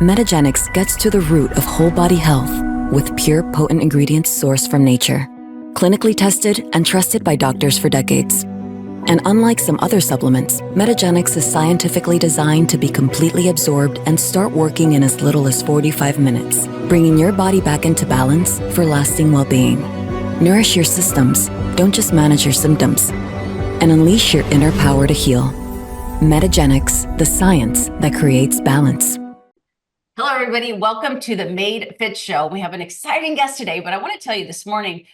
Metagenics gets to the root of whole body health with pure, potent ingredients sourced from nature, clinically tested and trusted by doctors for decades. And unlike some other supplements, Metagenics is scientifically designed to be completely absorbed and start working in as little as 45 minutes, bringing your body back into balance for lasting well-being. Nourish your systems, don't just manage your symptoms, and unleash your inner power to heal. Metagenics, the science that creates balance. Hello, everybody. Welcome to the Made Fitz Show. We have an exciting guest today, but I want to tell you this morning,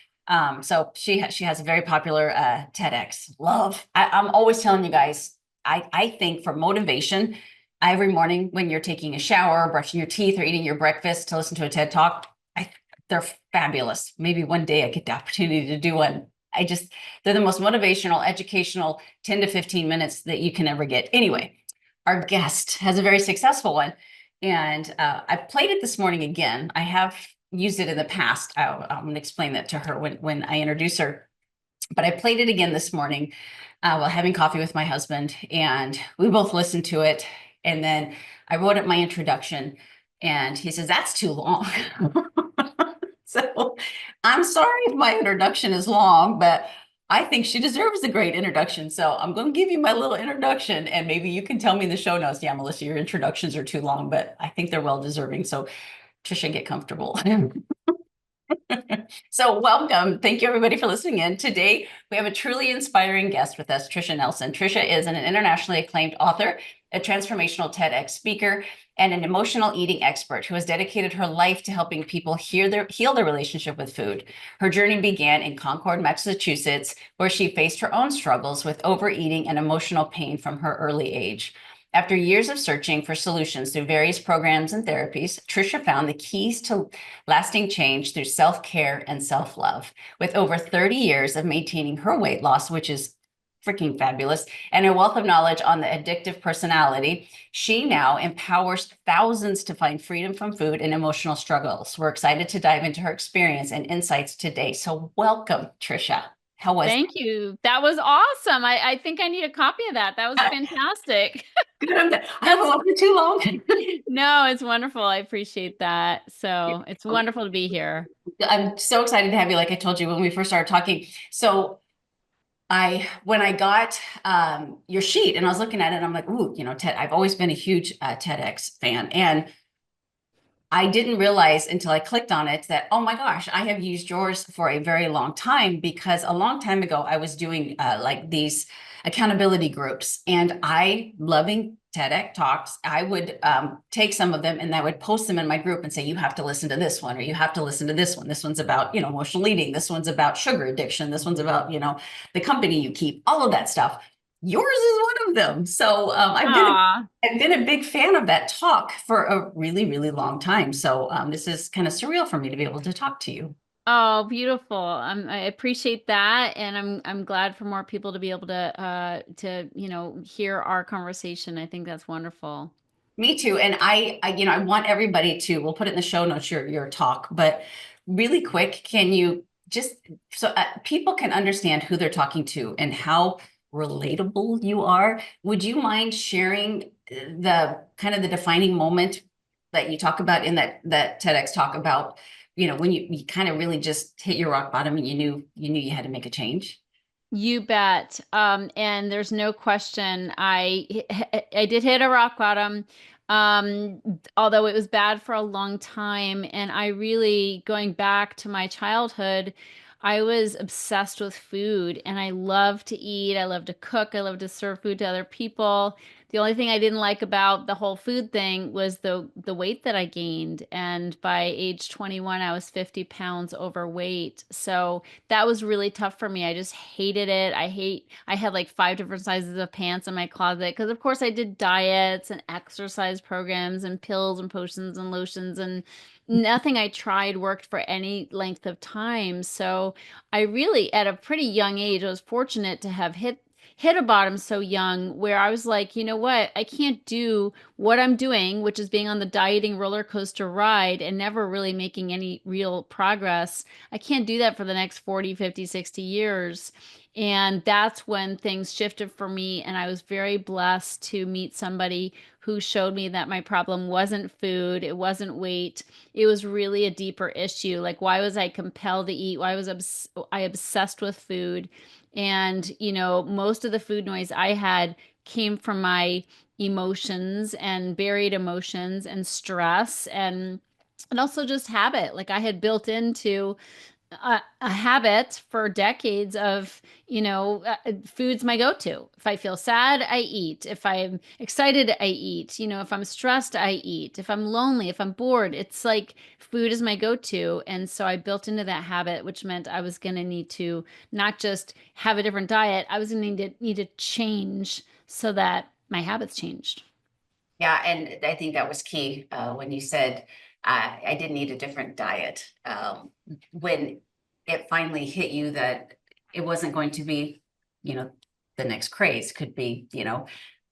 so she has a very popular TEDx. I'm always telling you guys, I think for motivation, every morning when you're taking a shower, brushing your teeth, or eating your breakfast to listen to a TED Talk, they're fabulous. Maybe one day I get the opportunity to do one. They're the most motivational, educational 10 to 15 minutes that you can ever get. Anyway, our guest has a very successful one. And I played it this morning again. I have used it in the past. I'm going to explain that to her when I introduce her. But I played it again this morning while having coffee with my husband. And we both listened to it. And then I wrote up my introduction. And he says, that's too long. So I'm sorry if my introduction is long, but I think she deserves a great introduction. So I'm going to give you my little introduction, and maybe you can tell me in the show notes, yeah, Melissa, your introductions are too long, but I think they're well deserving. So Tricia, get comfortable. So welcome. Thank you, everybody, for listening in. Today, we have a truly inspiring guest with us, Tricia Nelson. Tricia is an internationally acclaimed author, a transformational TEDx speaker, and an emotional eating expert who has dedicated her life to helping people heal their relationship with food. Her journey began in Concord, Massachusetts, where she faced her own struggles with overeating and emotional pain from her early age. After years of searching for solutions through various programs and therapies, Tricia found the keys to lasting change through self-care and self-love. With over 30 years of maintaining her weight loss, which is freaking fabulous, and a wealth of knowledge on the addictive personality, she now empowers thousands to find freedom from food and emotional struggles. We're excited to dive into her experience and insights today. So welcome, Tricia. How was Thank you. That was awesome. I think I need a copy of that. That was fantastic. I haven't walked for too long. No, it's wonderful. I appreciate that. So it's wonderful to be here. I'm so excited to have you, like I told you when we first started talking. So when I got your sheet and I was looking at it, I'm like, ooh, TED, I've always been a huge TEDx fan. And I didn't realize until I clicked on it that, oh my gosh, I have used yours for a very long time, because a long time ago, I was doing like these accountability groups, and loving TEDx talks, I would take some of them and I would post them in my group and say, you have to listen to this one, or you have to listen to this one. This one's about, emotional eating. This one's about sugar addiction. This one's about, the company you keep, all of that stuff. Yours is one of them. So I've been a big fan of that talk for a really, really long time. So this is kind of surreal for me to be able to talk to you. Oh, beautiful. I appreciate that. And I'm glad for more people to be able to hear our conversation. I think that's wonderful. Me too. And I want everybody to, we'll put it in the show notes, your talk, but really quick, can you just, so people can understand who they're talking to and how relatable you are, would you mind sharing the kind of the defining moment that you talk about in that TEDx talk about, when you kind of really just hit your rock bottom and you knew you had to make a change? You bet. And there's no question, I did hit a rock bottom, although it was bad for a long time. And I really, going back to my childhood, I was obsessed with food, and I love to eat. I love to cook. I love to serve food to other people. The only thing I didn't like about the whole food thing was the weight that I gained. And by age 21, I was 50 pounds overweight. So that was really tough for me. I just hated it. I had like 5 different sizes of pants in my closet because, of course, I did diets and exercise programs and pills and potions and lotions, and nothing I tried worked for any length of time. So I really, at a pretty young age, I was fortunate to have hit a bottom so young, where I was like, you know what? I can't do what I'm doing, which is being on the dieting roller coaster ride and never really making any real progress. I can't do that for the next 40, 50, 60 years. And that's when things shifted for me. And I was very blessed to meet somebody who showed me that my problem wasn't food, it wasn't weight. It was really a deeper issue. Like, why was I compelled to eat? Why was I obsessed with food? And, most of the food noise I had came from my emotions and buried emotions and stress and also just habit. Like I had built into a habit for decades of, food's my go-to. If I feel sad, I eat. If I'm excited, I eat. If I'm stressed, I eat. If I'm lonely, if I'm bored, it's like food is my go-to. And so I built into that habit, which meant I was going to need to not just have a different diet, I was going to need to change so that my habits changed. Yeah, and I think that was key when you said I did need a different diet. When it finally hit you that it wasn't going to be, the next craze could be,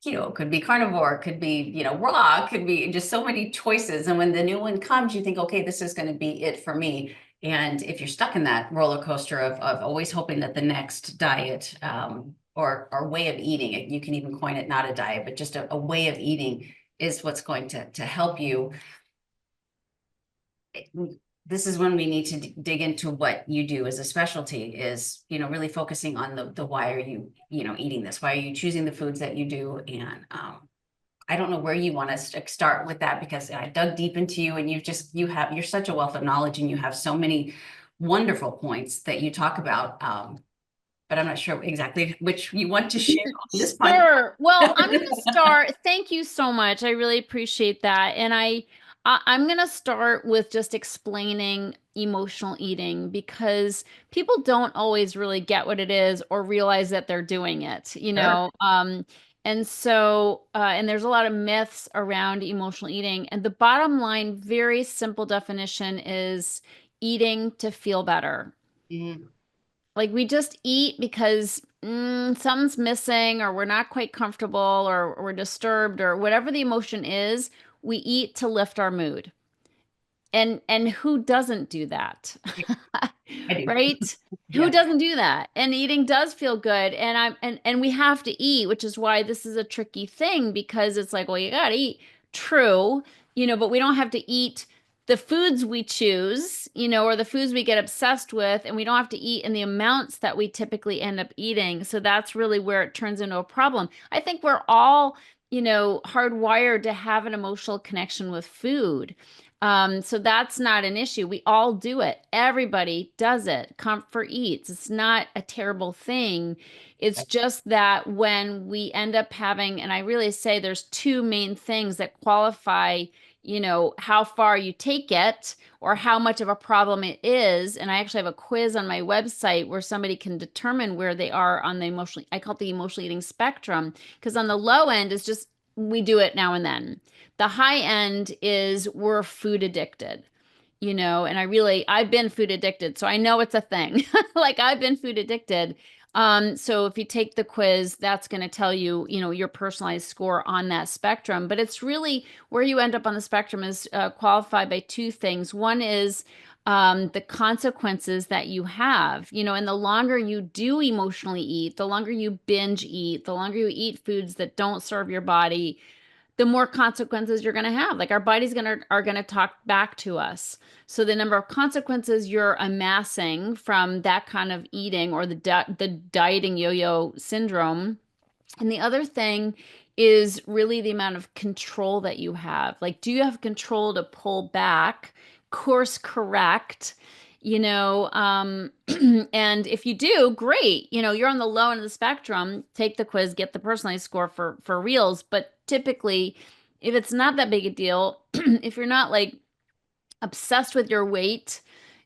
could be carnivore, could be, raw, could be just so many choices. And when the new one comes, you think, okay, this is going to be it for me. And if you're stuck in that roller coaster of always hoping that the next diet or way of eating, you can even coin it not a diet, but just a way of eating is what's going to help you. This is when we need to dig into what you do as a specialty is, really focusing on the why are you, eating this? Why are you choosing the foods that you do? And I don't know where you want us to start with that because I dug deep into you and you're such a wealth of knowledge and you have so many wonderful points that you talk about. But I'm not sure exactly which you want to share on this point. Sure. Well, I'm going to start. Thank you so much. I really appreciate that. And I'm going to start with just explaining emotional eating because people don't always really get what it is or realize that they're doing it, Sure. And so, and there's a lot of myths around emotional eating. And the bottom line, very simple definition is eating to feel better. Mhm. Like we just eat because something's missing or we're not quite comfortable or we're disturbed or whatever the emotion is, we eat to lift our mood. And who doesn't do that? I do. Right? Who Yeah. doesn't do that? And eating does feel good. And we have to eat, which is why this is a tricky thing because it's like, well, you gotta eat. True, but we don't have to eat the foods we choose, or the foods we get obsessed with, and we don't have to eat in the amounts that we typically end up eating. So that's really where it turns into a problem. I think we're all, hardwired to have an emotional connection with food. So that's not an issue. We all do it. Everybody does it. Comfort eats. It's not a terrible thing. It's just that when we end up having, and I really say there's two main things that qualify, how far you take it or how much of a problem it is. And I actually have a quiz on my website where somebody can determine where they are on the emotional, I call it the emotional eating spectrum, because on the low end is just we do it now and then. The high end is we're food addicted, and I've been food addicted, so I know it's a thing. Like I've been food addicted. So if you take the quiz, that's going to tell you, your personalized score on that spectrum. But it's really where you end up on the spectrum is qualified by two things. One is the consequences that you have, and the longer you do emotionally eat, the longer you binge eat, the longer you eat foods that don't serve your body, the more consequences you're going to have. Like our bodies are going to talk back to us. So the number of consequences you're amassing from that kind of eating or the dieting yo-yo syndrome. And the other thing is really the amount of control that you have. Like, do you have control to pull back, course correct? And if you do, great. You're on the low end of the spectrum. Take the quiz, get the personalized score for reals. But typically, if it's not that big a deal, if you're not like obsessed with your weight,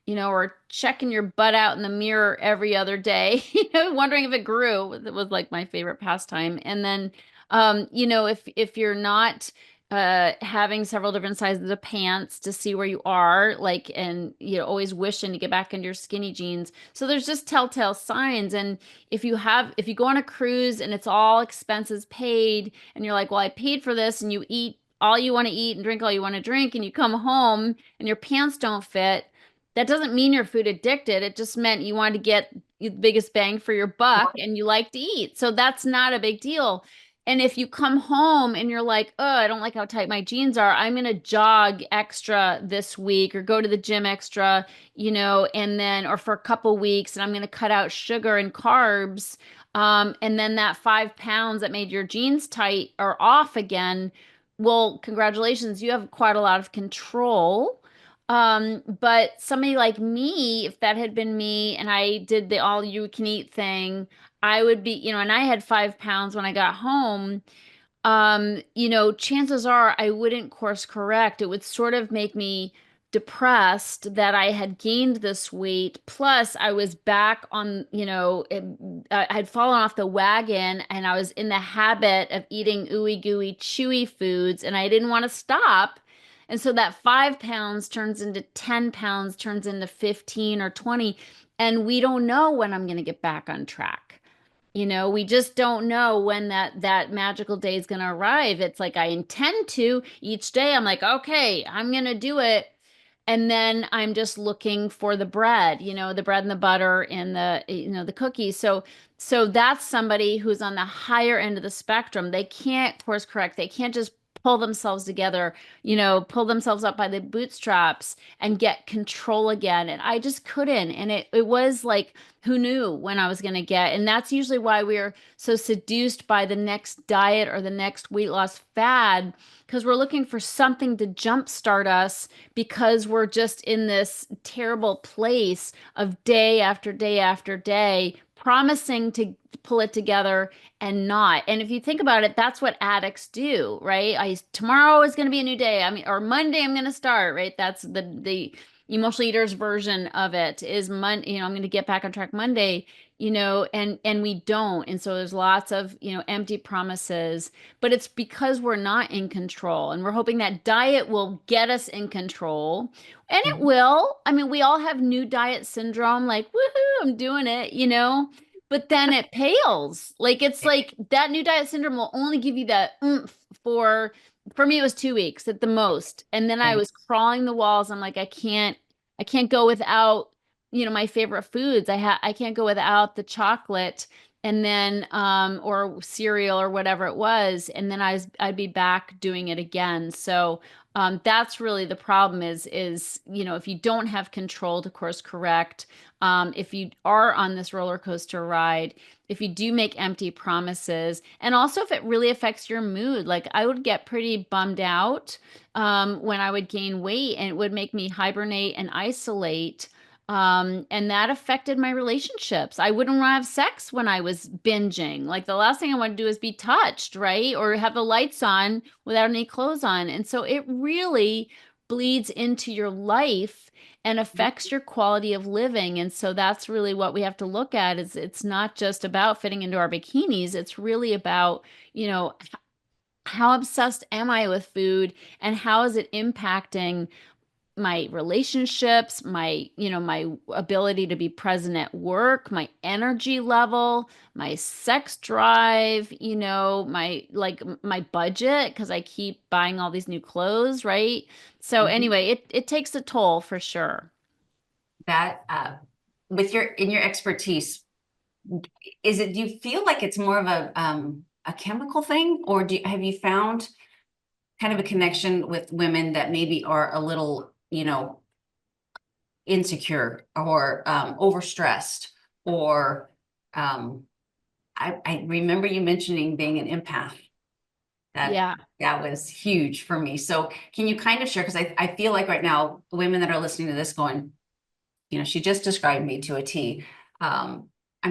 or checking your butt out in the mirror every other day, wondering if it grew. It was like my favorite pastime. And then, if you're not having several different sizes of pants to see where you are, like, and always wishing to get back into your skinny jeans. So there's just telltale signs. And if you go on a cruise and it's all expenses paid, and you're like, well, I paid for this, and you eat all you want to eat and drink all you want to drink, and you come home and your pants don't fit, that doesn't mean you're food addicted. It just meant you wanted to get the biggest bang for your buck and you like to eat. So that's not a big deal. And if you come home and you're like, oh, I don't like how tight my jeans are, I'm going to jog extra this week or go to the gym extra, and then, or for a couple weeks, and I'm going to cut out sugar and carbs. And then that 5 pounds that made your jeans tight are off again. Well, congratulations, you have quite a lot of control. But somebody like me, if that had been me and I did the all you can eat thing, I would be, and I had 5 pounds when I got home. Chances are I wouldn't course correct. It would sort of make me depressed that I had gained this weight. Plus, I was back on, I had fallen off the wagon and I was in the habit of eating ooey gooey, chewy foods, and I didn't want to stop. And so that 5 pounds turns into 10 pounds, turns into 15 or 20. And we don't know when I'm going to get back on track. We just don't know when that magical day is going to arrive. It's like I intend to each day. I'm like, okay, I'm going to do it. And then I'm just looking for the bread and the butter and the cookies. So that's somebody who's on the higher end of the spectrum. They can't course correct. They can't just pull themselves together, pull themselves up by the bootstraps and get control again. And I just couldn't. And it was like, who knew when I was going to get? And that's usually why we're so seduced by the next diet or the next weight loss fad, because we're looking for something to jumpstart us because we're just in this terrible place of day after day after day, promising to pull it together and not. And if you think about it, that's what addicts do, right? Tomorrow is going to be a new day. I mean, or Monday I'm going to start, right? That's the emotional eaters version of it is Monday, I'm going to get back on track Monday, and we don't. And so there's lots of, empty promises, but it's because we're not in control and we're hoping that diet will get us in control. And it Mhm. will. I mean, we all have new diet syndrome, like, woohoo, I'm doing it, but then it pales. Like it's like that new diet syndrome will only give you that oomph for me it was 2 weeks at the most. And then I Right. was crawling the walls. I'm like, I can't go without, my favorite foods. I can't go without the chocolate and then or cereal or whatever it was. And then I'd be back doing it again. So that's really the problem is, if you don't have control to course correct, if you are on this roller coaster ride, if you do make empty promises, and also if it really affects your mood, like I would get pretty bummed out when I would gain weight and it would make me hibernate and isolate. And that affected my relationships. I wouldn't want to have sex when I was binging. Like the last thing I want to do is be touched, right? Or have the lights on without any clothes on. And so it really bleeds into your life and affects your quality of living. And so that's really what we have to look at is it's not just about fitting into our bikinis. It's really about, how obsessed am I with food and how is it impacting my relationships, my ability to be present at work, my energy level, my sex drive, my budget because I keep buying all these new clothes, right? So Mhm. anyway, it takes a toll for sure. That with your expertise, do you feel like it's more of a chemical thing, or have you found kind of a connection with women that maybe are a little, insecure or overstressed, or um, I remember you mentioning being an empath. That Yeah. that was huge for me. So can you kind of share? Because I feel like right now, the women that are listening to this going, she just described me to a T. I'm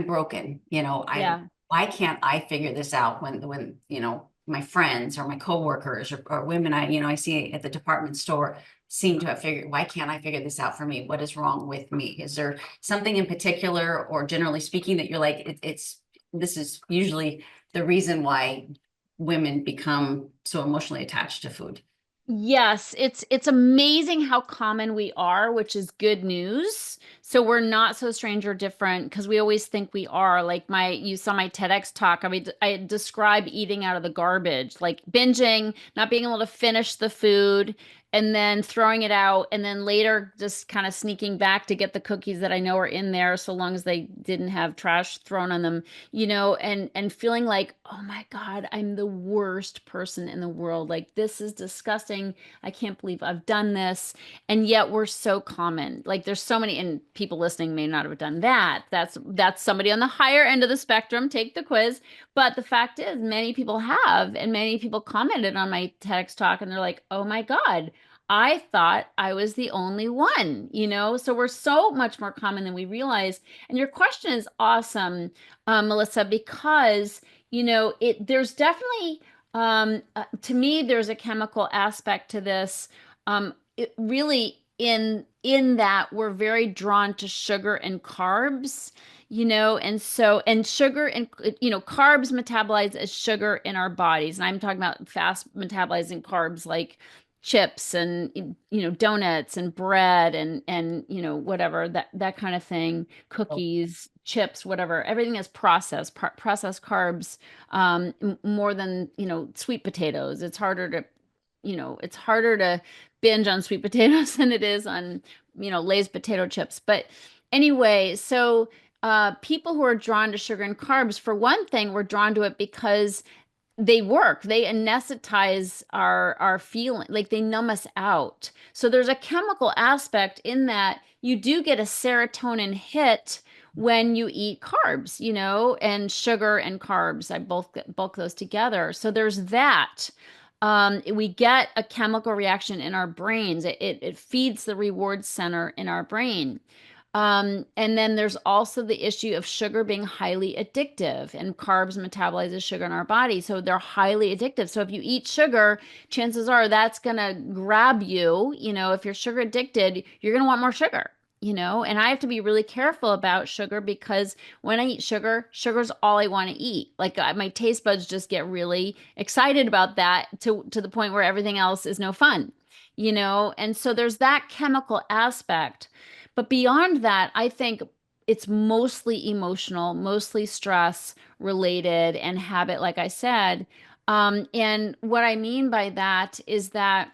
broken. Yeah. Why can't I figure this out when my friends or my coworkers or women I see at the department store seem to have figured, why can't I figure this out for me? What is wrong with me? Is there something in particular or generally speaking that you're like, this is usually the reason why women become so emotionally attached to food? Yes, it's amazing how common we are, which is good news. So we're not so strange or different because we always think we are. Like you saw my TEDx talk. I mean, I describe eating out of the garbage, like binging, not being able to finish the food, and then throwing it out, and then later just kind of sneaking back to get the cookies that I know are in there, so long as they didn't have trash thrown on them, and feeling like, oh my God, I'm the worst person in the world. Like, this is disgusting. I can't believe I've done this. And yet we're so common. Like, there's so many, and people listening may not have done that. That's somebody on the higher end of the spectrum. Take the quiz. But the fact is, many people have, and many people commented on my TEDx talk, and they're like, oh my God, I thought I was the only one, So we're so much more common than we realize. And your question is awesome, Melissa, because, there's definitely, to me, there's a chemical aspect to this. It really in that we're very drawn to sugar and carbs, and sugar and carbs metabolize as sugar in our bodies, and I'm talking about fast metabolizing carbs like chips and donuts and bread and whatever, that kind of thing, cookies, chips, whatever, everything is processed carbs, more than sweet potatoes. It's harder to binge on sweet potatoes than it is on Lay's potato chips. But anyway, so people who are drawn to sugar and carbs, for one thing, we're drawn to it because they work. They anesthetize our feeling, like they numb us out. So there's a chemical aspect in that you do get a serotonin hit when you eat carbs, and sugar and carbs. I bulk those together. So there's that. We get a chemical reaction in our brains. It feeds the reward center in our brain. And then there's also the issue of sugar being highly addictive, and carbs metabolize as sugar in our body. So they're highly addictive. So if you eat sugar, chances are that's going to grab you. If you're sugar addicted, you're going to want more sugar. And I have to be really careful about sugar, because when I eat sugar's all I want to eat. Like, my taste buds just get really excited about that to the point where everything else is no fun, And so there's that chemical aspect. But beyond that, I think it's mostly emotional, mostly stress related and habit, like I said. And what I mean by that is that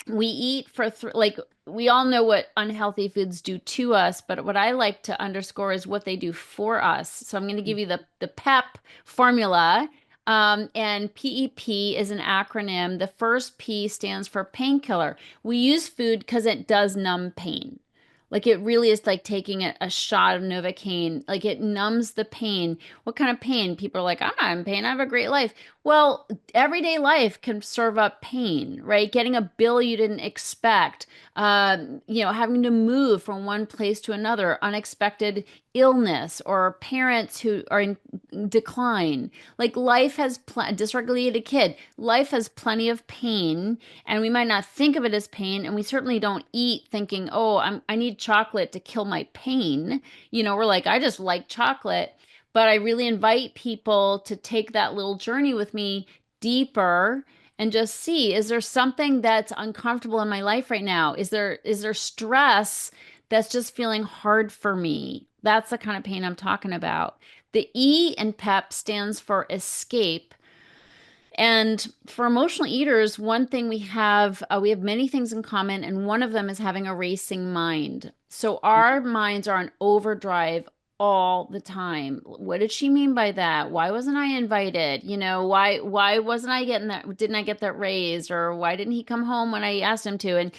we eat for like, we all know what unhealthy foods do to us, but what I like to underscore is what they do for us. So I'm going to give you the PEP formula. And PEP is an acronym. The first P stands for painkiller. We use food because it does numb pain. Like, it really is like taking a shot of Novocaine. Like, it numbs the pain. What kind of pain? People are like, I'm not in pain. I have a great life. Well, everyday life can serve up pain, right? Getting a bill you didn't expect, having to move from one place to another, unexpected illness, or parents who are in decline. Like, life has dysregulated kid. Life has plenty of pain, and we might not think of it as pain, and we certainly don't eat thinking, oh, I need chocolate to kill my pain. We're like, I just like chocolate. But I really invite people to take that little journey with me deeper and just see, is there something that's uncomfortable in my life right now? Is there stress that's just feeling hard for me? That's the kind of pain I'm talking about. The E in PEP stands for escape. And for emotional eaters, one thing we have many things in common, and one of them is having a racing mind. So our minds are on overdrive all the time. What did she mean by that? Why wasn't I invited? Why wasn't I getting that? Didn't I get that raise? Or why didn't he come home when I asked him to? And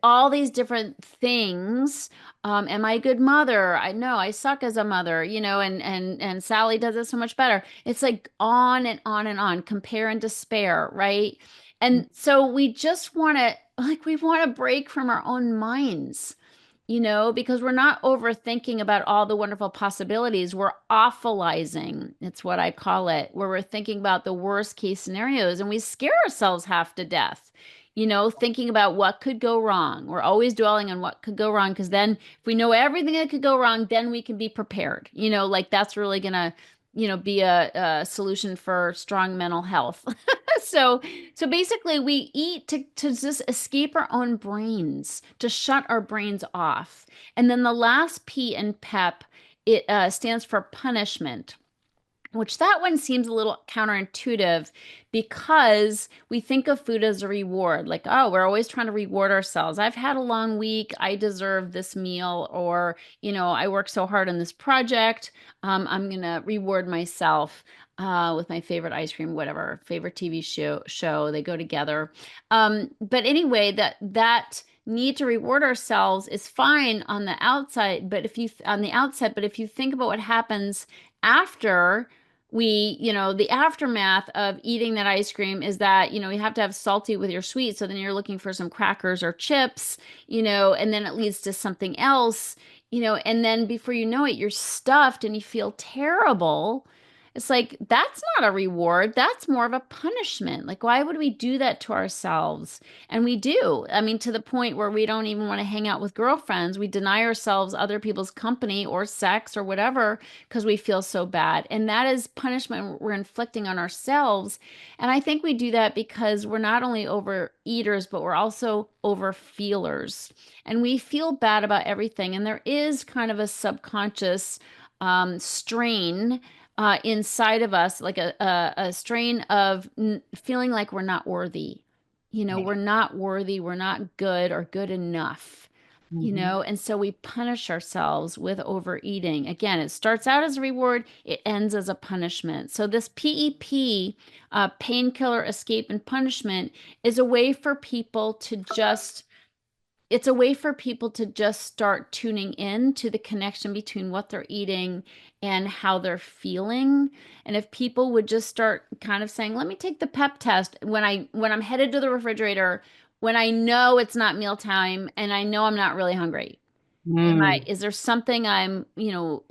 all these different things. Am I a good mother? I know I suck as a mother, and Sally does it so much better. It's like on and on and on, compare and despair, right? And so we just we want to break from our own minds, because we're not overthinking about all the wonderful possibilities. We're awfulizing. It's what I call it, where we're thinking about the worst case scenarios, and we scare ourselves half to death, thinking about what could go wrong. We're always dwelling on what could go wrong, because then if we know everything that could go wrong, then we can be prepared. Like, that's really gonna, be a solution for strong mental health. So basically we eat to just escape our own brains, to shut our brains off. And then the last P in PEP, it stands for punishment. which that one seems a little counterintuitive because we think of food as a reward. Like, oh, we're always trying to reward ourselves. I've had a long week. I deserve this meal. Or, I worked so hard on this project. I'm going to reward myself with my favorite ice cream, whatever, favorite TV show. They go together. But anyway, that need to reward ourselves is fine on the outside, but on the outset, but if you think about what happens after the aftermath of eating that ice cream is that, you have to have salty with your sweet. So then you're looking for some crackers or chips, and then it leads to something else, and then before you know it, you're stuffed and you feel terrible. It's like, that's not a reward. That's more of a punishment. Like, why would we do that to ourselves? And we do. I mean, to the point where we don't even want to hang out with girlfriends. We deny ourselves other people's company or sex or whatever because we feel so bad. And that is punishment we're inflicting on ourselves. And I think we do that because we're not only overeaters, but we're also overfeelers. And we feel bad about everything. And there is kind of a subconscious strain inside of us, like a strain of feeling like we're not worthy. Right. We're not worthy, we're not good or good enough, Mhm. and so we punish ourselves with overeating. Again, it starts out as a reward, it ends as a punishment. So this PEP, painkiller, escape, and punishment, is a way for people to just it's a way for people to just start tuning in to the connection between what they're eating and how they're feeling. And if people would just start kind of saying, let me take the pep test when I'm headed to the refrigerator, when I know it's not mealtime and I know I'm not really hungry. Mm. Is there something I'm, feeling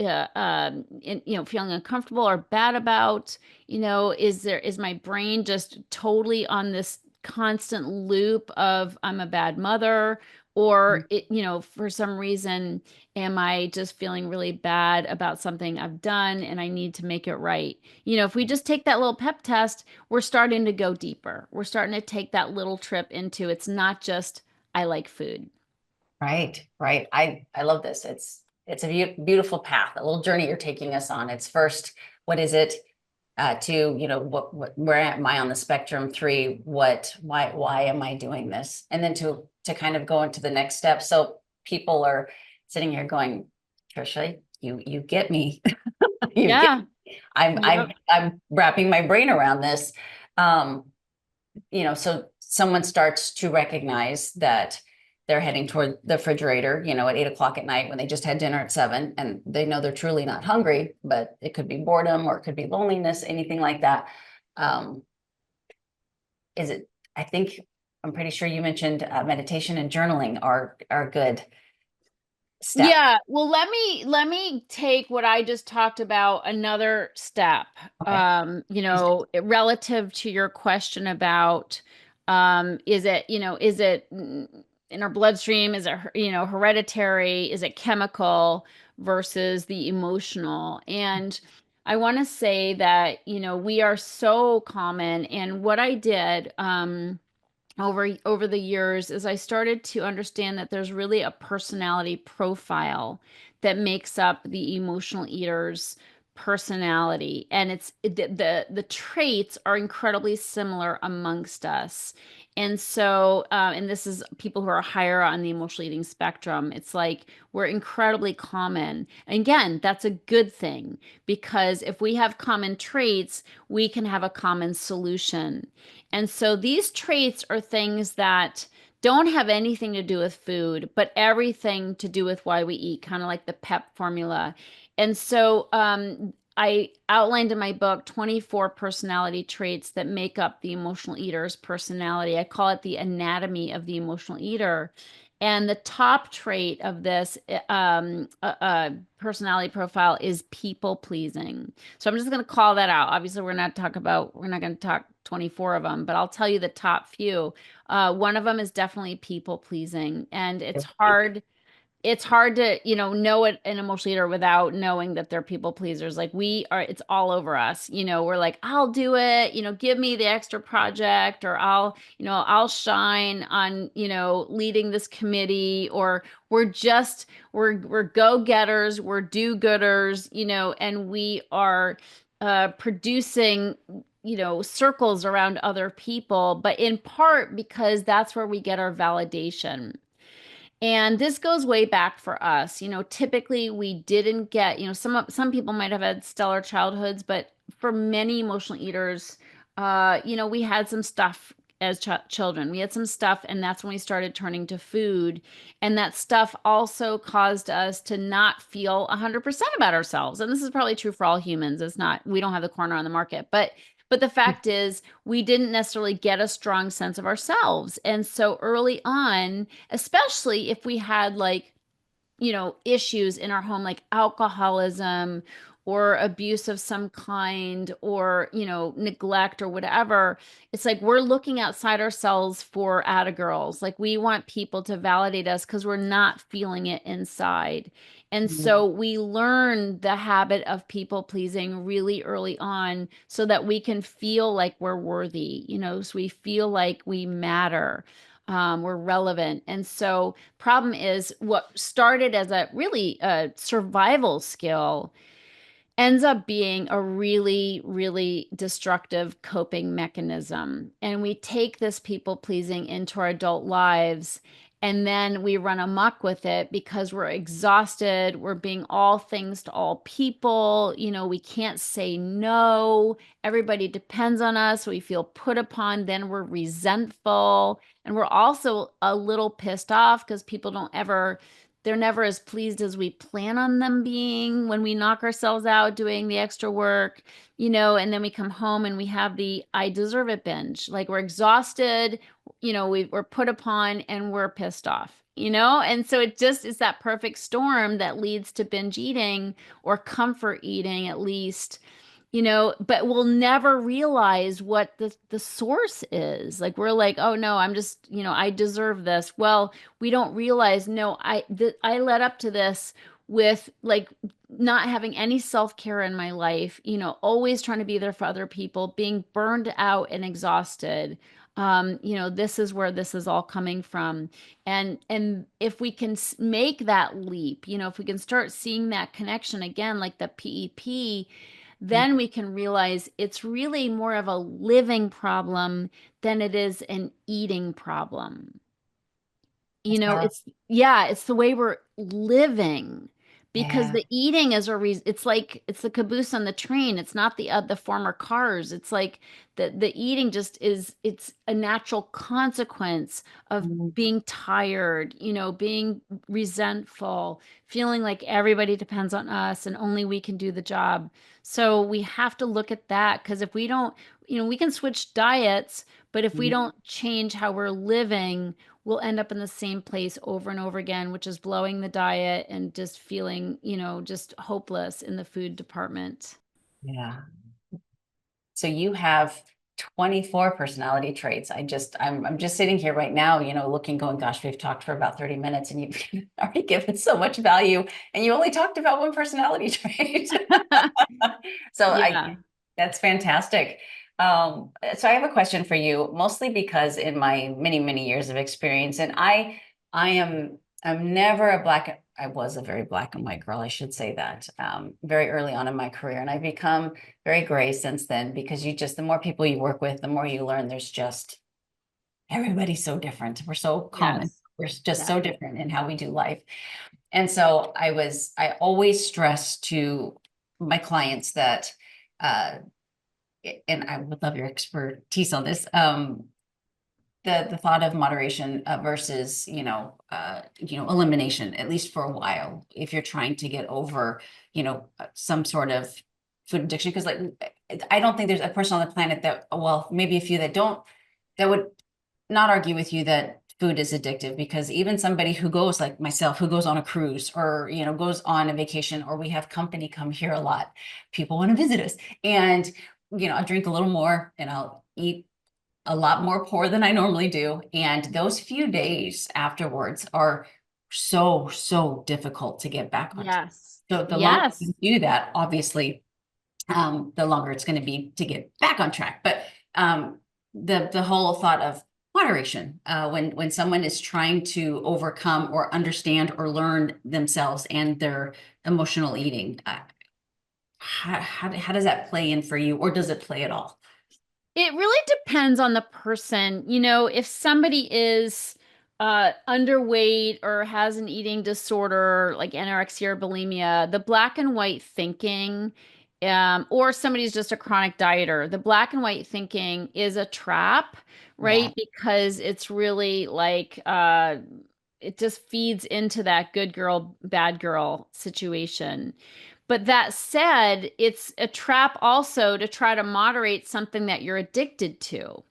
uncomfortable or bad about? Is my brain just totally on this constant loop of I'm a bad mother? Or for some reason, am I just feeling really bad about something I've done and I need to make it right? If we just take that little pep test, we're starting to go deeper. We're starting to take that little trip into it's not just I like food. Right, right. I love this. It's a beautiful path, a little journey you're taking us on. It's first, what is it? To, what where am I on the spectrum? Three, why am I doing this? And then to kind of go into the next step. So people are sitting here going, Tricia, you get me. You get Yeah. me. I'm wrapping my brain around this. Um, so someone starts to recognize that they're heading toward the refrigerator, at 8 o'clock at night when they just had dinner at 7, and they know they're truly not hungry, but it could be boredom or it could be loneliness, anything like that. Um, is it, I think, I'm pretty sure you mentioned meditation and journaling are good steps. Yeah, well, let me take what I just talked about another step. Okay. Relative to your question about is it in our bloodstream, is it hereditary, is it chemical versus the emotional? And I want to say that we are so common, and what I did over the years is I started to understand that there's really a personality profile that makes up the emotional eater's personality, and the traits are incredibly similar amongst us. And so and this is people who are higher on the emotional eating spectrum. It's like we're incredibly common, and again, that's a good thing, because if we have common traits, we can have a common solution. And so these traits are things that don't have anything to do with food, but everything to do with why we eat, kind of like the PEP formula. And so I outlined in my book 24 personality traits that make up the emotional eater's personality. I call it the anatomy of the emotional eater. And the top trait of this personality profile is people pleasing. So I'm just going to call that out. Obviously, we're not going to talk 24 of them, but I'll tell you the top few. One of them is definitely people pleasing, and it's hard to know an emotional eater without knowing that they're people pleasers. Like, it's all over us. We're like, I'll do it, give me the extra project, or I'll shine on leading this committee, or we're go-getters, we're do-gooders, and we are producing, circles around other people, but in part because that's where we get our validation. And this goes way back for us. Typically we didn't get, some people might have had stellar childhoods, but for many emotional eaters, we had some stuff as children. We had some stuff, and that's when we started turning to food. And that stuff also caused us to not feel 100% about ourselves. And this is probably true for all humans. It's not, we don't have the corner on the market, but the fact is, we didn't necessarily get a strong sense of ourselves. And so early on, especially if we had like, issues in our home, like alcoholism or abuse of some kind, or, neglect or whatever, it's like we're looking outside ourselves for atta-girls. Like we want people to validate us because we're not feeling it inside. And so we learn the habit of people pleasing really early on so that we can feel like we're worthy, so we feel like we matter, we're relevant. And so problem is, what started as a really survival skill ends up being a really, really destructive coping mechanism. And we take this people pleasing into our adult lives, and then we run amok with it because we're exhausted. We're being all things to all people. We can't say no. Everybody depends on us. We feel put upon. Then we're resentful. And we're also a little pissed off because people don't ever, they're never as pleased as we plan on them being when we knock ourselves out doing the extra work, and then we come home and we have the I deserve it binge. Like we're exhausted, we're put upon and we're pissed off, and so it just is that perfect storm that leads to binge eating or comfort eating, at least. But we'll never realize what the source is. Like we're like, oh no, I'm just, I deserve this. Well, we don't realize, no, I led up to this with like not having any self-care in my life, always trying to be there for other people, being burned out and exhausted. This is where this is all coming from. And if we can make that leap, if we can start seeing that connection again, like the PEP, then we can realize it's really more of a living problem than it is an eating problem. That's powerful. It's the way we're living, because Yeah. the eating is a reason. It's like it's the caboose on the train. It's not the former cars. It's like the eating just is, it's a natural consequence of Mhm. being tired, being resentful, feeling like everybody depends on us and only we can do the job. So we have to look at that, because if we don't, we can switch diets, but if we don't change how we're living, we'll end up in the same place over and over again, which is blowing the diet and just feeling, just hopeless in the food department. Yeah. So you have 24 personality traits. I'm just sitting here right now, looking, going, gosh, we've talked for about 30 minutes and you've already given so much value, and you only talked about one personality trait. So Yeah. that's fantastic. So I have a question for you, mostly because in my many, many years of experience, and I'm never I was a very black and white girl, I should say that, very early on in my career. And I've become very gray since then, because the more people you work with, the more you learn there's just, everybody's so different. We're so common. Yes. We're just Yeah. so different in how we do life. And so I always stress to my clients that, uh, and I would love your expertise on this, the thought of moderation versus, elimination, at least for a while, if you're trying to get over, some sort of food addiction. Because like, I don't think there's a person on the planet that, well, maybe a few that would not argue with you that food is addictive, because even somebody who goes, like myself, who goes on a cruise, or goes on a vacation, or we have company come here a lot, people want to visit us, and I'll drink a little more and I'll eat a lot more poor than I normally do, and those few days afterwards are so difficult to get back on track. Yes. So the longer Yes. you do that, obviously, the longer it's going to be to get back on track. But the whole thought of moderation, when someone is trying to overcome or understand or learn themselves and their emotional eating, how does that play in for you, or does it play at all? It really depends on the person. If somebody is underweight or has an eating disorder like anorexia or bulimia, the black and white thinking, or somebody's just a chronic dieter, the black and white thinking is a trap, Yeah. right? Because it's really like it just feeds into that good girl, bad girl situation. But that said, it's a trap also to try to moderate something that you're addicted to,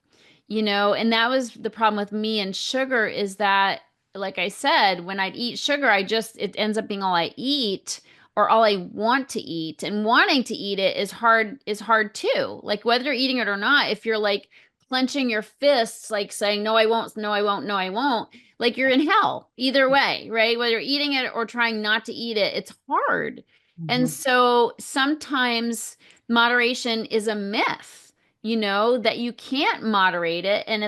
and that was the problem with me and sugar is that, like I said, when I'd eat sugar, it ends up being all I eat or all I want to eat. And wanting to eat it is hard too. Like whether you're eating it or not, if you're like clenching your fists, like saying, no, I won't, no, I won't, no, I won't, like you're in hell either way, right? Whether you're eating it or trying not to eat it, it's hard. And Mhm. so sometimes moderation is a myth, that you can't moderate it. And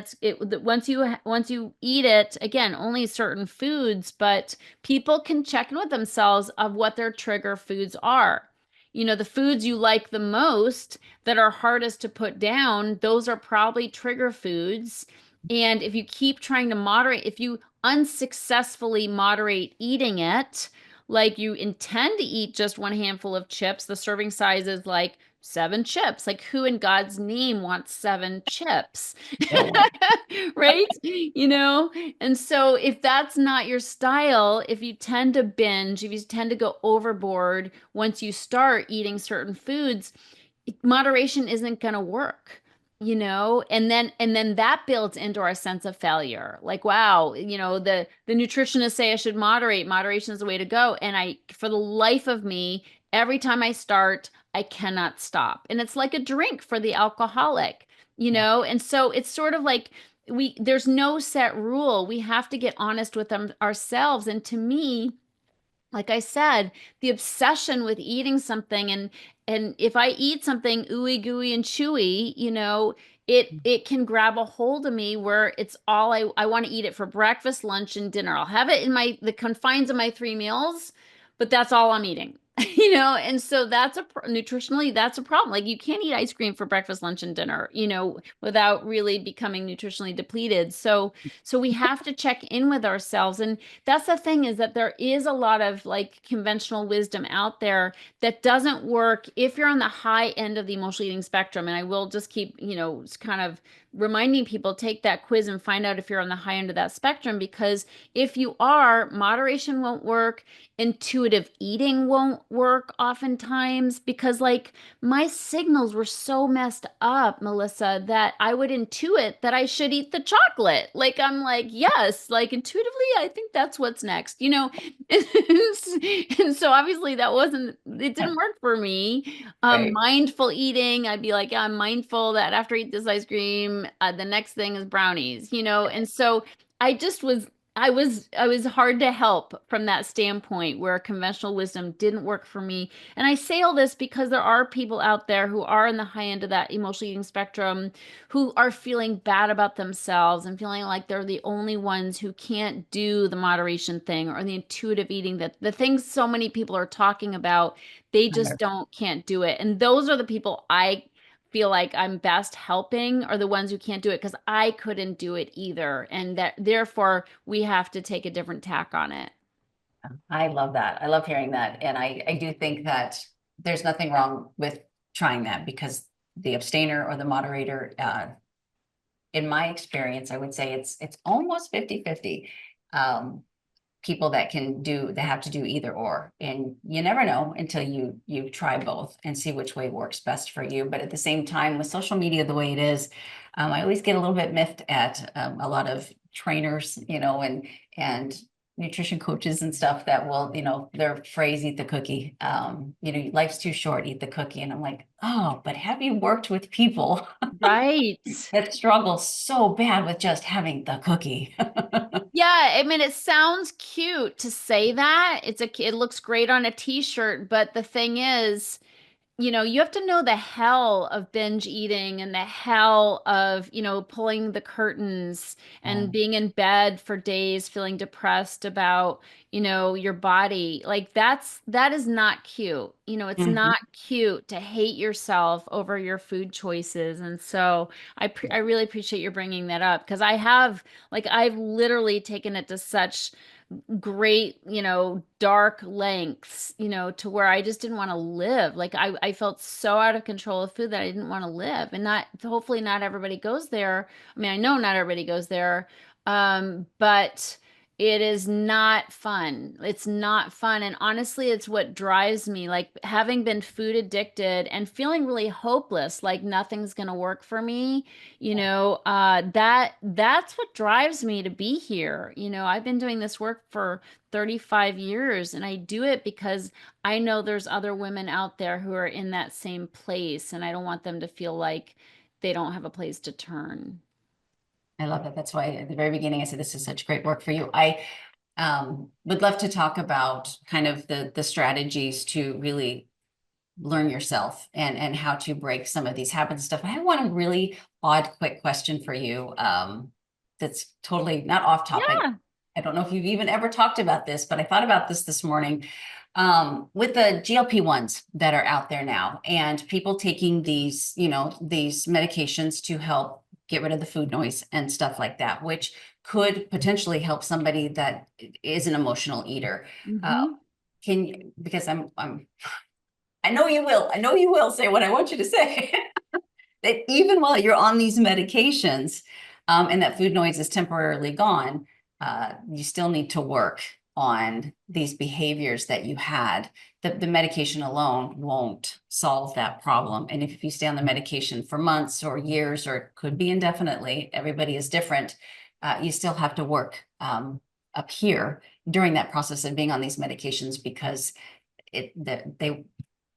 once you eat it, again, only certain foods, but people can check in with themselves of what their trigger foods are. The foods you like the most that are hardest to put down, those are probably trigger foods. And if you keep trying to moderate, if you unsuccessfully moderate eating it, like you intend to eat just one handful of chips, the serving size is like 7 chips. Like who in God's name wants 7 chips? Yeah. Right? And so if that's not your style, if you tend to binge, if you tend to go overboard once you start eating certain foods, moderation isn't going to work. And then that builds into our sense of failure. Like, wow, the nutritionists say I should moderation is the way to go. And for the life of me, every time I start, I cannot stop. And it's like a drink for the alcoholic. And so it's sort of like there's no set rule. We have to get honest with ourselves. And to me, like I said, the obsession with eating something, and if I eat something ooey gooey and chewy, it can grab a hold of me where it's all I want to eat it for breakfast, lunch, and dinner. I'll have it in the confines of my 3 meals, but that's all I'm eating. And so nutritionally, that's a problem. Like you can't eat ice cream for breakfast, lunch, and dinner, without really becoming nutritionally depleted. So we have to check in with ourselves. And that's the thing, is that there is a lot of like conventional wisdom out there that doesn't work if you're on the high end of the emotional eating spectrum. And I will just keep, kind of reminding people, take that quiz and find out if you're on the high end of that spectrum, because if you are, moderation won't work. Intuitive eating won't work oftentimes, because like my signals were so messed up, Melissa, that I would intuit that I should eat the chocolate. Like I'm like, yes, like intuitively, I think that's what's next. And so obviously it didn't work for me. Right. Mindful eating, I'd be like, yeah, I'm mindful that after I eat this ice cream, the next thing is brownies. And so I just I was hard to help from that standpoint where conventional wisdom didn't work for me. And I say all this because there are people out there who are in the high end of that emotional eating spectrum who are feeling bad about themselves and feeling like they're the only ones who can't do the moderation thing or the intuitive eating, that the things so many people are talking about, they just can't do it. And those are the people I feel like I'm best helping, are the ones who can't do it, because I couldn't do it either. And that therefore we have to take a different tack on it. I love that. I love hearing that. And I do think that there's nothing wrong with trying that, because the abstainer or the moderator, in my experience, I would say it's almost 50-50. People that have to do either or, and you never know until you try both and see which way works best for you. But at the same time, with social media the way it is, I always get a little bit miffed at a lot of trainers, and nutrition coaches and stuff that will, their phrase, eat the cookie. Life's too short, eat the cookie. And I'm like, oh, but have you worked with people Right. that struggle so bad with just having the cookie? Yeah, I mean, it sounds cute to say that. It looks great on a t-shirt, but the thing is, you have to know the hell of binge eating and the hell of, pulling the curtains and being in bed for days feeling depressed about, your body. Like that is not cute. It's Mhm. not cute to hate yourself over your food choices. And so I really appreciate you bringing that up because I've literally taken it to such great, dark lengths, to where I just didn't want to live. Like I felt so out of control of food that I didn't want to live. And not hopefully not everybody goes there. I mean, I know not everybody goes there. But it is not fun. It's not fun. And honestly, it's what drives me. Like having been food addicted and feeling really hopeless, like nothing's gonna work for me, that's what drives me to be here. I've been doing this work for 35 years and I do it because I know there's other women out there who are in that same place and I don't want them to feel like they don't have a place to turn. I love it. That's why at the very beginning I said this is such great work for you. I would love to talk about kind of the strategies to really learn yourself and how to break some of these habits and stuff. I have one really odd, quick question for you. That's totally not off topic. Yeah. I don't know if you've even ever talked about this, but I thought about this morning. With the GLP-1s that are out there now and people taking these, these medications to help get rid of the food noise and stuff like that, which could potentially help somebody that is an emotional eater. Hmm. Because I know you will say what I want you to say. That even while you're on these medications, and that food noise is temporarily gone, you still need to work on these behaviors that you had. The medication alone won't solve that problem. And if you stay on the medication for months or years, or it could be indefinitely, everybody is different, you still have to work up here during that process of being on these medications because they're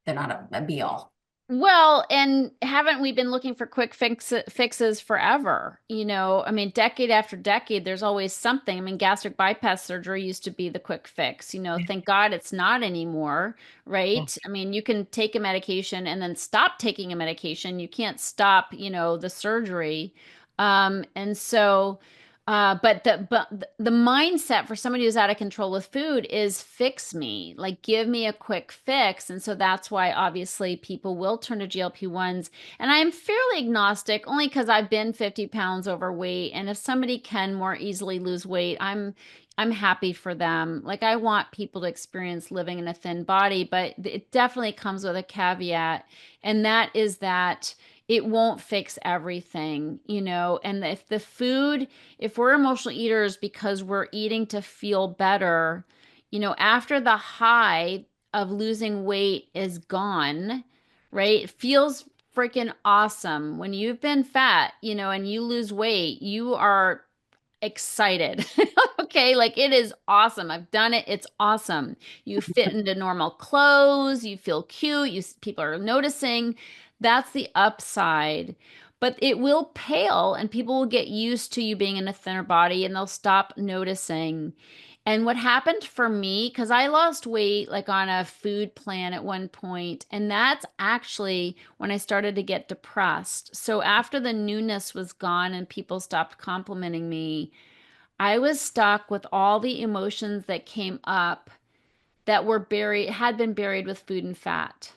not a be all. Well, and haven't we been looking for quick fixes forever? I mean, decade after decade, there's always something. I mean, gastric bypass surgery used to be the quick fix. Thank God it's not anymore, Yeah. right? I mean, you can take a medication and then stop taking a medication. You can't stop, the surgery. And so, but the mindset for somebody who's out of control with food is fix me, like give me a quick fix. And so that's why obviously people will turn to GLP-1s. And I'm fairly agnostic only because I've been 50 pounds overweight. And if somebody can more easily lose weight, I'm happy for them. Like I want people to experience living in a thin body, but it definitely comes with a caveat. And that is that it won't fix everything, and if we're emotional eaters because we're eating to feel better, after the high of losing weight is gone, right? It feels freaking awesome. When you've been fat, and you lose weight, you are excited. Okay, like it is awesome. I've done it. It's awesome. You fit into normal clothes, you feel cute, people are noticing. That's the upside. But it will pale and people will get used to you being in a thinner body and they'll stop noticing. And what happened for me, because I lost weight like on a food plan at one point, and that's actually when I started to get depressed. So after the newness was gone and people stopped complimenting me, I was stuck with all the emotions that came up that had been buried with food and fat.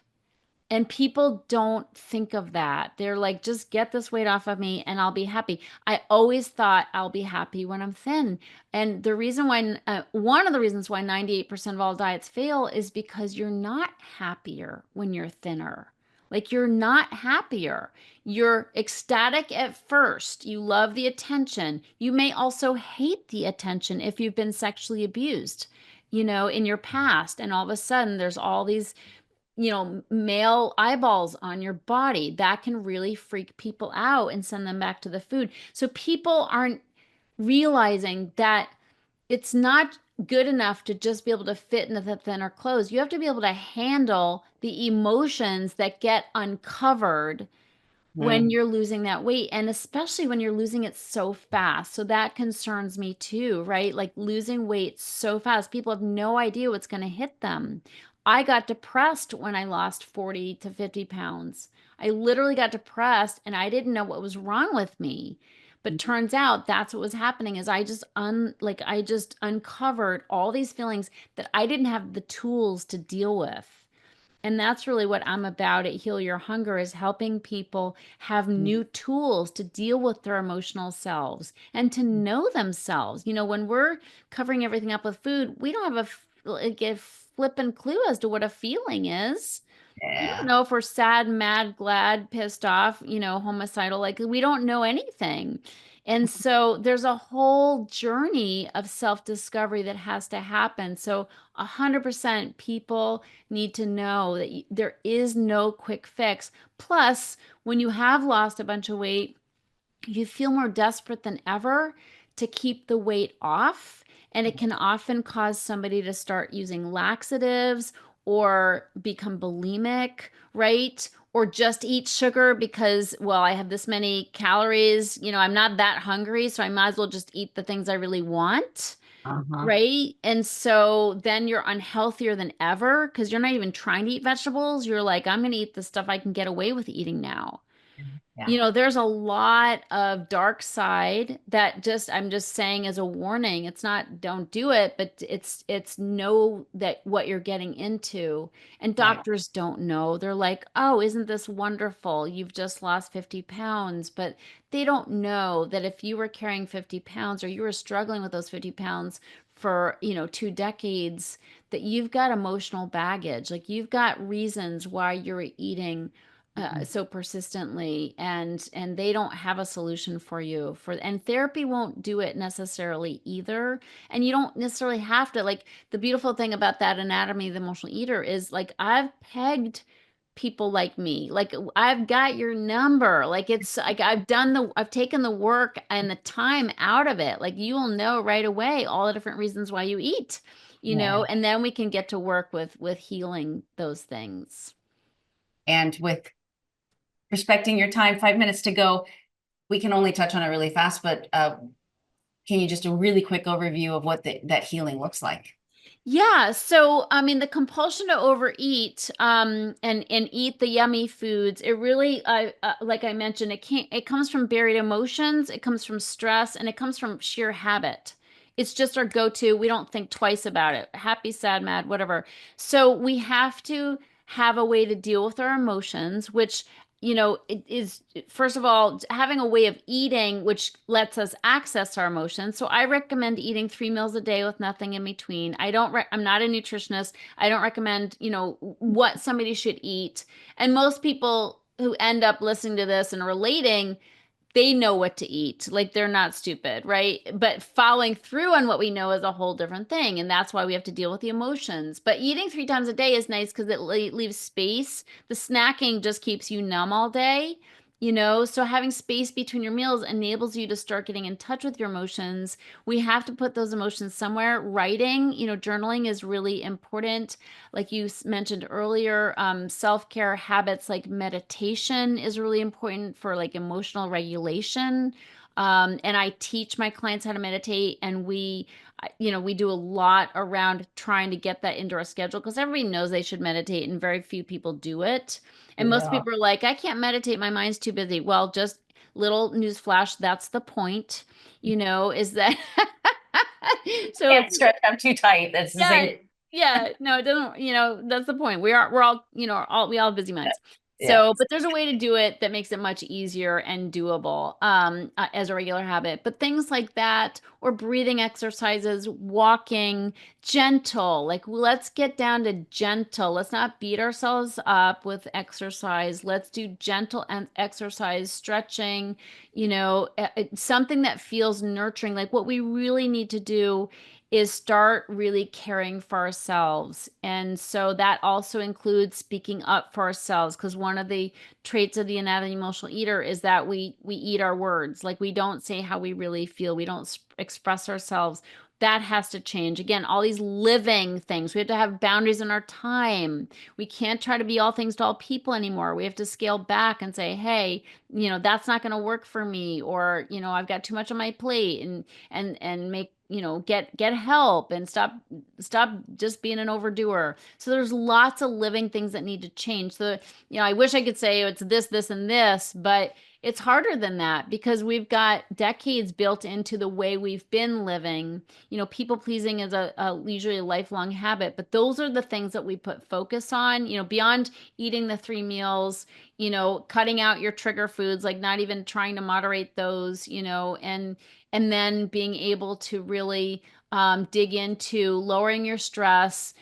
And people don't think of that. They're like, just get this weight off of me and I'll be happy. I always thought I'll be happy when I'm thin. And one of the reasons why 98% of all diets fail is because you're not happier when you're thinner. Like you're not happier. You're ecstatic at first. You love the attention. You may also hate the attention if you've been sexually abused, in your past. And all of a sudden there's all these male eyeballs on your body. That can really freak people out and send them back to the food. So people aren't realizing that it's not good enough to just be able to fit into the thinner clothes. You have to be able to handle the emotions that get uncovered when Mm. you're losing that weight, and especially when you're losing it so fast. So that concerns me too, right? Like losing weight so fast. People have no idea what's going to hit them. I got depressed when I lost 40 to 50 pounds. I literally got depressed and I didn't know what was wrong with me. But turns out that's what was happening is I just uncovered all these feelings that I didn't have the tools to deal with. And that's really what I'm about at Heal Your Hunger is helping people have new tools to deal with their emotional selves and to know themselves. When we're covering everything up with food, we don't have like a flippin' clue as to what a feeling is. We don't Yeah. know if we're sad, mad, glad, pissed off, homicidal. Like we don't know anything. And so there's a whole journey of self-discovery that has to happen. So 100% people need to know that there is no quick fix. Plus, when you have lost a bunch of weight, you feel more desperate than ever to keep the weight off. And it can often cause somebody to start using laxatives or become bulimic, right? Or just eat sugar because, well, I have this many calories, I'm not that hungry, so I might as well just eat the things I really want. Uh-huh. Right. And so then you're unhealthier than ever because you're not even trying to eat vegetables. You're like, I'm going to eat the stuff I can get away with eating now. Yeah. There's a lot of dark side that I'm just saying as a warning. It's not don't do it, but it's know that what you're getting into. And Right. doctors don't know. They're like, "Oh, isn't this wonderful? You've just lost 50 pounds." But they don't know that if you were carrying 50 pounds or you were struggling with those 50 pounds for, 2 decades, that you've got emotional baggage. Like you've got reasons why you're eating so persistently and they don't have a solution for you and therapy won't do it necessarily either, and you don't necessarily have to. Like the beautiful thing about that anatomy of the emotional eater is like I've pegged people like me, like I've got your number, like it's like I've taken the work and the time out of it. Like you will know right away all the different reasons why you eat, Yeah. and then we can get to work with healing those things. And with respecting your time, 5 minutes to go, we can only touch on it really fast, but can you just a really quick overview of what that healing looks like? Yeah, so I mean the compulsion to overeat and eat the yummy foods, it really like I mentioned, it comes from buried emotions, it comes from stress, and it comes from sheer habit. It's just our go-to. We don't think twice about it. Happy, sad, mad, whatever. So we have to have a way to deal with our emotions, which it is first of all having a way of eating which lets us access our emotions. So I recommend eating 3 meals a day with nothing in between. I'm not a nutritionist. I don't recommend, what somebody should eat. And most people who end up listening to this and relating, they know what to eat. Like they're not stupid, right? But following through on what we know is a whole different thing. And that's why we have to deal with the emotions. But eating 3 times a day is nice because it leaves space. The snacking just keeps you numb all day. So having space between your meals enables you to start getting in touch with your emotions. We have to put those emotions somewhere. Writing, journaling is really important. Like you mentioned earlier, self-care habits like meditation is really important for like emotional regulation. And I teach my clients how to meditate, and we do a lot around trying to get that into our schedule because everybody knows they should meditate and very few people do it. And most Yeah. people are like, I can't meditate, my mind's too busy. Well, just little news flash, that's the point, is that so Can't stretch them too tight. That's the yeah, same. yeah. No, it doesn't, that's the point. We're all, we all have busy minds. Yeah. So, but there's a way to do it that makes it much easier and doable as a regular habit. But things like that, or breathing exercises, walking, gentle, like let's get down to gentle. Let's not beat ourselves up with exercise. Let's do gentle and exercise, stretching, something that feels nurturing. Like what we really need to do is start really caring for ourselves. And so that also includes speaking up for ourselves because one of the traits of the anatomy emotional eater is that we eat our words. Like we don't say how we really feel. We don't express ourselves. That has to change. Again, all these living things. We have to have boundaries in our time. We can't try to be all things to all people anymore. We have to scale back and say, hey, that's not going to work for me, or I've got too much on my plate, and make get help and stop just being an overdoer. So there's lots of living things that need to change. So, I wish I could say it's this, and this, but it's harder than that because we've got decades built into the way we've been living. People pleasing is usually a lifelong habit, but those are the things that we put focus on, beyond eating the 3 meals, cutting out your trigger foods, like not even trying to moderate those, and then being able to really dig into lowering your stress,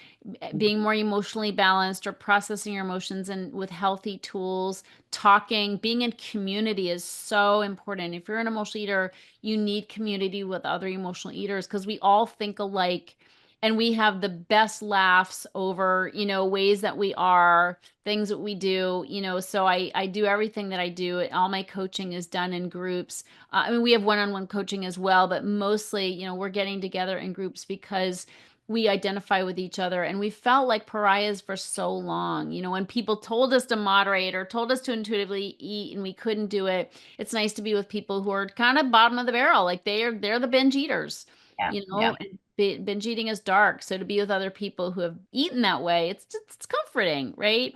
being more emotionally balanced, or processing your emotions and with healthy tools. Talking, being in community is so important. If you're an emotional eater, you need community with other emotional eaters because we all think alike and we have the best laughs over, ways that we are, things that we do, so I do everything that I do. All my coaching is done in groups. I mean, we have one-on-one coaching as well, but mostly, we're getting together in groups because we identify with each other, and we felt like pariahs for so long. When people told us to moderate or told us to intuitively eat and we couldn't do it, it's nice to be with people who are kind of bottom of the barrel, like they're the binge eaters. Yeah. Yeah. And binge eating is dark. So to be with other people who have eaten that way, it's comforting, right?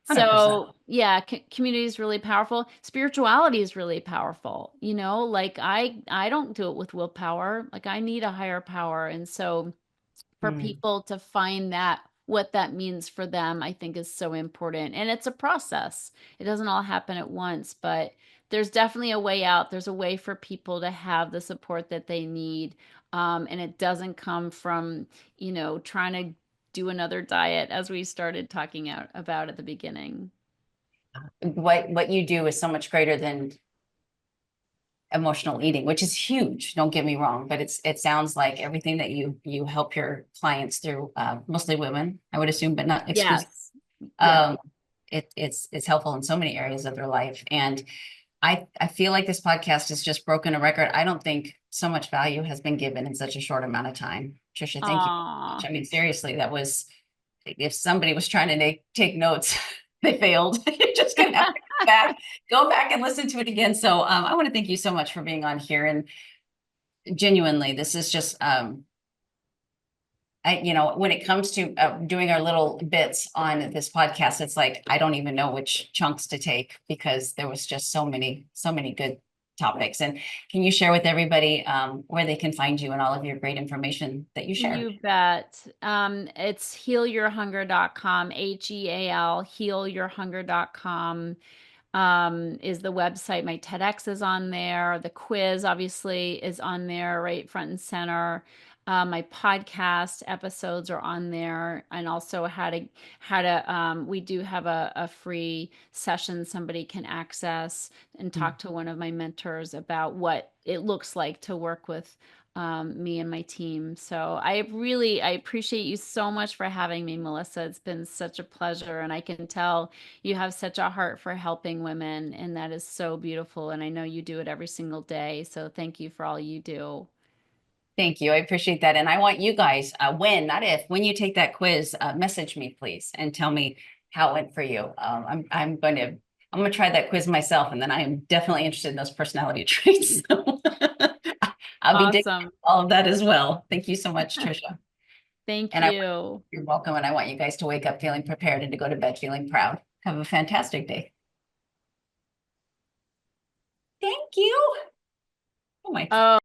100%. So yeah, community is really powerful. Spirituality is really powerful. Like I don't do it with willpower. Like I need a higher power. And so for Mm. people to find that what that means for them, I think is so important. And it's a process. It doesn't all happen at once, but there's definitely a way out. There's a way for people to have the support that they need. And it doesn't come from, trying to do another diet as we started talking about at the beginning. What you do is so much greater than emotional eating, which is huge. Don't get me wrong, but it sounds like everything that you help your clients through, mostly women, I would assume, but not exclusively. Yes. Yeah. Um, it's helpful in so many areas of their life, and I feel like this podcast has just broken a record. I don't think so much value has been given in such a short amount of time. Tricia, thank you so much. Aw. I mean, seriously, that was, if somebody was trying to take notes, they failed. You're just gonna have to go back and listen to it again. So I want to thank you so much for being on here. And genuinely, this is just when it comes to doing our little bits on this podcast, it's like I don't even know which chunks to take because there was just so many good topics. And can you share with everybody where they can find you and all of your great information that you share? You bet. It's healyourhunger.com, HEAL, healyourhunger.com, is the website. My TEDx is on there. The quiz obviously is on there, right front and center. My podcast episodes are on there, and also we do have a free session somebody can access and talk to one of my mentors about what it looks like to work with me and my team. So I appreciate you so much for having me, Melissa. It's been such a pleasure, and I can tell you have such a heart for helping women, and that is so beautiful. And I know you do it every single day. So thank you for all you do. Thank you. I appreciate that. And I want you guys, not if, when you take that quiz, message me, please, and tell me how it went for you. I'm going to try that quiz myself, and then I am definitely interested in those personality traits. So I'll be digging Awesome. all of that as well. Thank you so much, Tricia. Thank And you. you're welcome. And I want you guys to wake up feeling prepared and to go to bed feeling proud. Have a fantastic day. Thank you. Oh my. Oh.